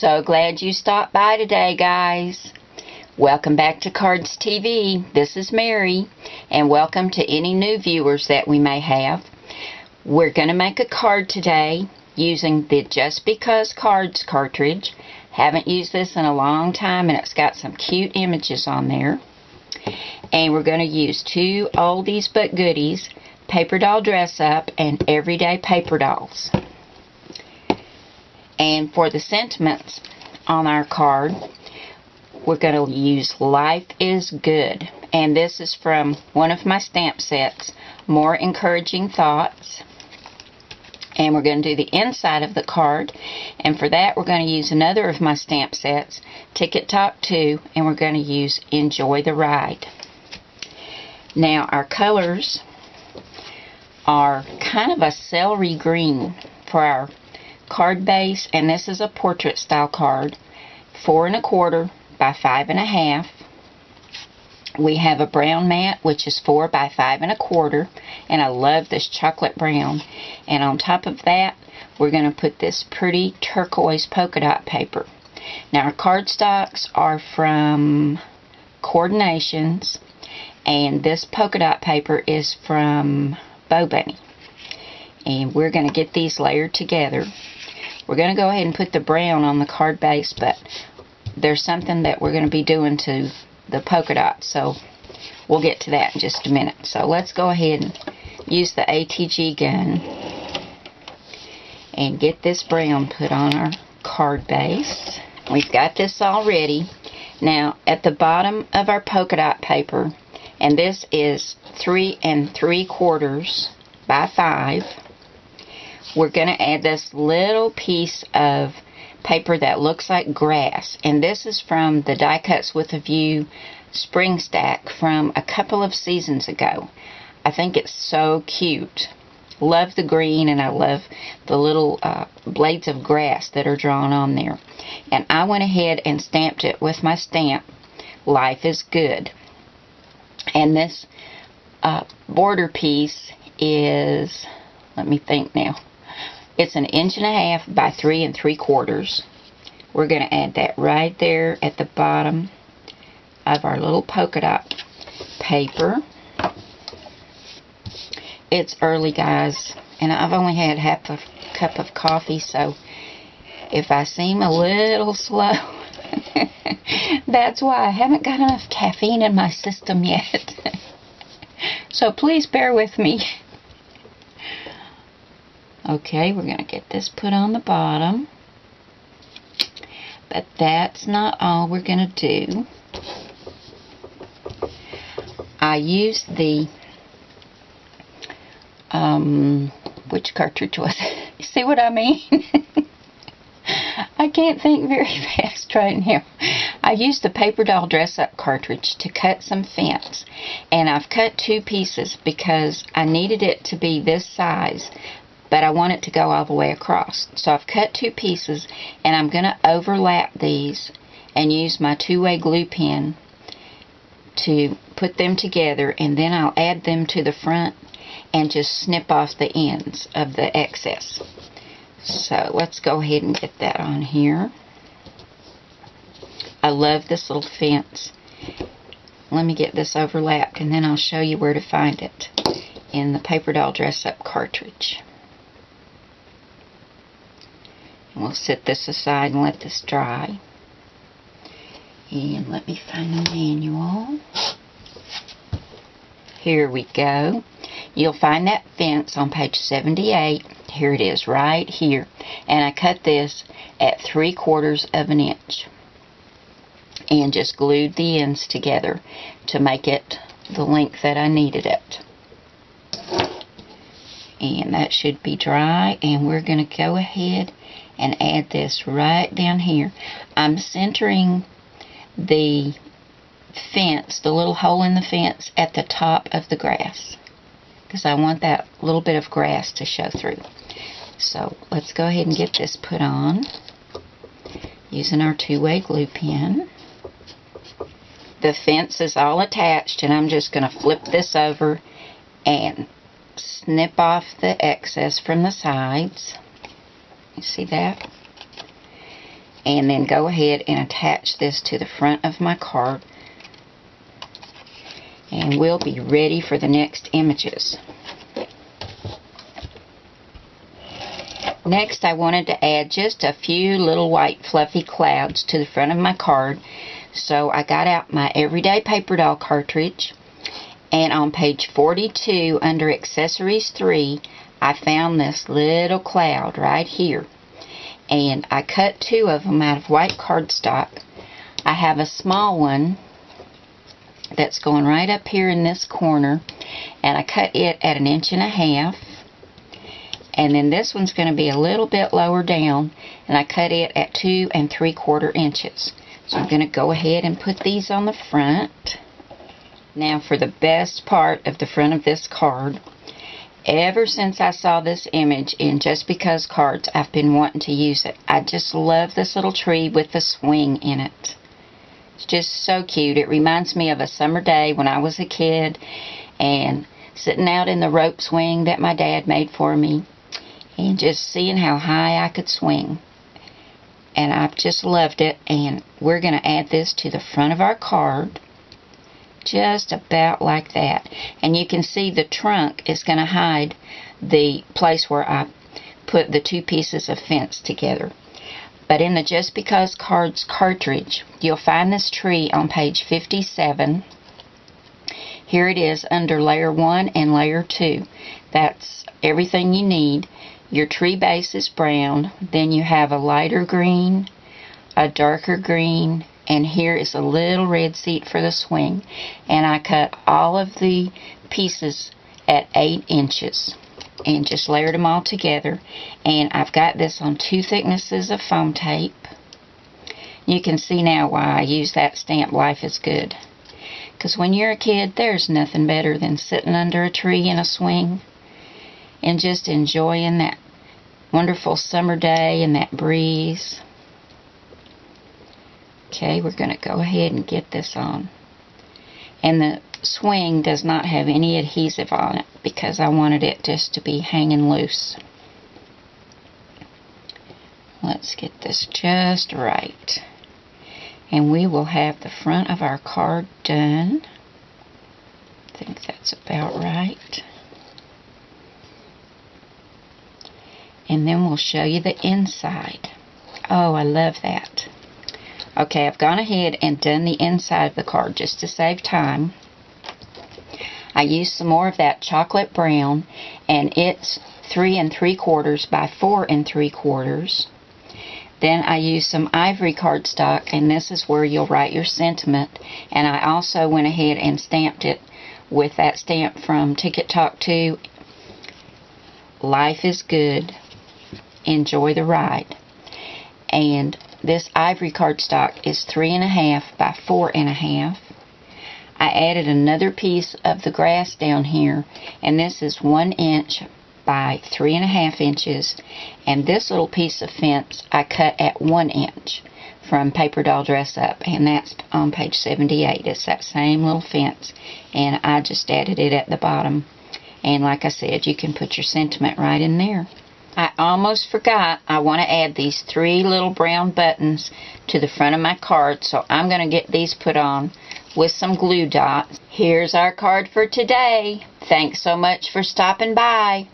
So glad you stopped by today, guys. Welcome back to Cardz TV. This is Mary, and welcome to any new viewers that we may have. We're going to make a card today using the Just Because Cardz cartridge. Haven't used this in a long time, and it's got some cute images on there. And we're going to use two oldies but goodies, paper doll dress up and everyday paper dolls. And for the sentiments on our card, we're going to use Life is Good. And this is from one of my stamp sets, More Encouraging Thoughts. And we're going to do the inside of the card. And for that, we're going to use another of my stamp sets, Ticket Talk 2. And we're going to use Enjoy the Ride. Now, our colors are kind of a celery green for our card base, and this is a portrait style card, 4 1/4 by 5 1/2. We have a brown mat, which is 4 by 5 1/4, and I love this chocolate brown. And on top of that, we're going to put this pretty turquoise polka dot paper. Now, our cardstocks are from Coordinations, and this polka dot paper is from Bow Bunny. And we're going to get these layered together. We're going to go ahead and put the brown on the card base, but there's something that we're going to be doing to the polka dot, so we'll get to that in just a minute. So let's go ahead and use the ATG gun and get this brown put on our card base. We've got this all ready. Now, at the bottom of our polka dot paper, and this is 3 3/4 by 5, we're going to add this little piece of paper that looks like grass. And this is from the Die Cuts with a View spring stack from a couple of seasons ago. I think it's so cute. Love the green, and I love the little blades of grass that are drawn on there. And I went ahead and stamped it with my stamp, Life is Good. And this border piece is, let me think now, it's 1 1/2 by 3 3/4. We're going to add that right there at the bottom of our little polka dot paper. It's early, guys, and I've only had half a cup of coffee, so if I seem a little slow, that's why. I haven't got enough caffeine in my system yet. So please bear with me. Okay, we're going to get this put on the bottom. But that's not all we're going to do. I used the, which cartridge was it? You see what I mean? I can't think very fast right now. I used the paper doll dress up cartridge to cut some fence. And I've cut 2 pieces because I needed it to be this size, but I want it to go all the way across. So I've cut 2 pieces, and I'm going to overlap these and use my 2-way glue pen to put them together, and then I'll add them to the front and just snip off the ends of the excess. So let's go ahead and get that on here. I love this little fence. Let me get this overlapped, and then I'll show you where to find it in the paper doll dress up cartridge. We'll set this aside and let this dry. And let me find the manual. Here we go. You'll find that fence on page 78. Here it is, right here. And I cut this at 3/4 of an inch. And just glued the ends together to make it the length that I needed it. And that should be dry. And we're going to go ahead and add this right down here. I'm centering the fence, the little hole in the fence, at the top of the grass, because I want that little bit of grass to show through. So let's go ahead and get this put on using our 2-way glue pen. The fence is all attached, and I'm just going to flip this over and snip off the excess from the sides. You see that? and then go ahead and attach this to the front of my card. And we'll be ready for the next images. Next, I wanted to add just a few little white fluffy clouds to the front of my card. So I got out my Everyday Paper Doll cartridge, and on page 42 under Accessories 3, I found this little cloud right here. And I cut 2 of them out of white cardstock. I have a small one that's going right up here in this corner, and I cut it at 1.5 inches. And then this one's going to be a little bit lower down, and I cut it at 2 3/4 inches. So I'm going to go ahead and put these on the front. Now for the best part of the front of this card. Ever since I saw this image in Just Because Cards, I've been wanting to use it. I just love this little tree with the swing in it. It's just so cute. It reminds me of a summer day when I was a kid and sitting out in the rope swing that my dad made for me and just seeing how high I could swing. And I've just loved it, and we're going to add this to the front of our card. Just about like that. And you can see the trunk is going to hide the place where I put the 2 pieces of fence together. But in the Just Because Cards cartridge, you'll find this tree on page 57. Here it is under layer 1 and layer 2. That's everything you need. Your tree base is brown. Then you have a lighter green, a darker green, and here is a little red seat for the swing. And I cut all of the pieces at 8 inches and just layered them all together. And I've got this on 2 thicknesses of foam tape. You can see now why I use that stamp Life is Good. Because when you're a kid, there's nothing better than sitting under a tree in a swing and just enjoying that wonderful summer day and that breeze. Okay, we're going to go ahead and get this on. And the swing does not have any adhesive on it because I wanted it just to be hanging loose. Let's get this just right. And we will have the front of our card done. I think that's about right. And then we'll show you the inside. Oh, I love that. Okay, I've gone ahead and done the inside of the card just to save time. I used some more of that chocolate brown, and it's 3 3/4 by 4 3/4. Then I used some ivory cardstock, and this is where you'll write your sentiment. And I also went ahead and stamped it with that stamp from Ticket Talk 2. Life is good. Enjoy the ride. And this ivory cardstock is 3 1/2 by 4 1/2. I added another piece of the grass down here, and this is 1 inch by 3 1/2 inches. And this little piece of fence I cut at 1 inch from Paper Doll Dress Up, and that's on page 78. It's that same little fence, and I just added it at the bottom. And like I said, you can put your sentiment right in there. I almost forgot, I want to add these 3 little brown buttons to the front of my card, so I'm going to get these put on with some glue dots. Here's our card for today. Thanks so much for stopping by.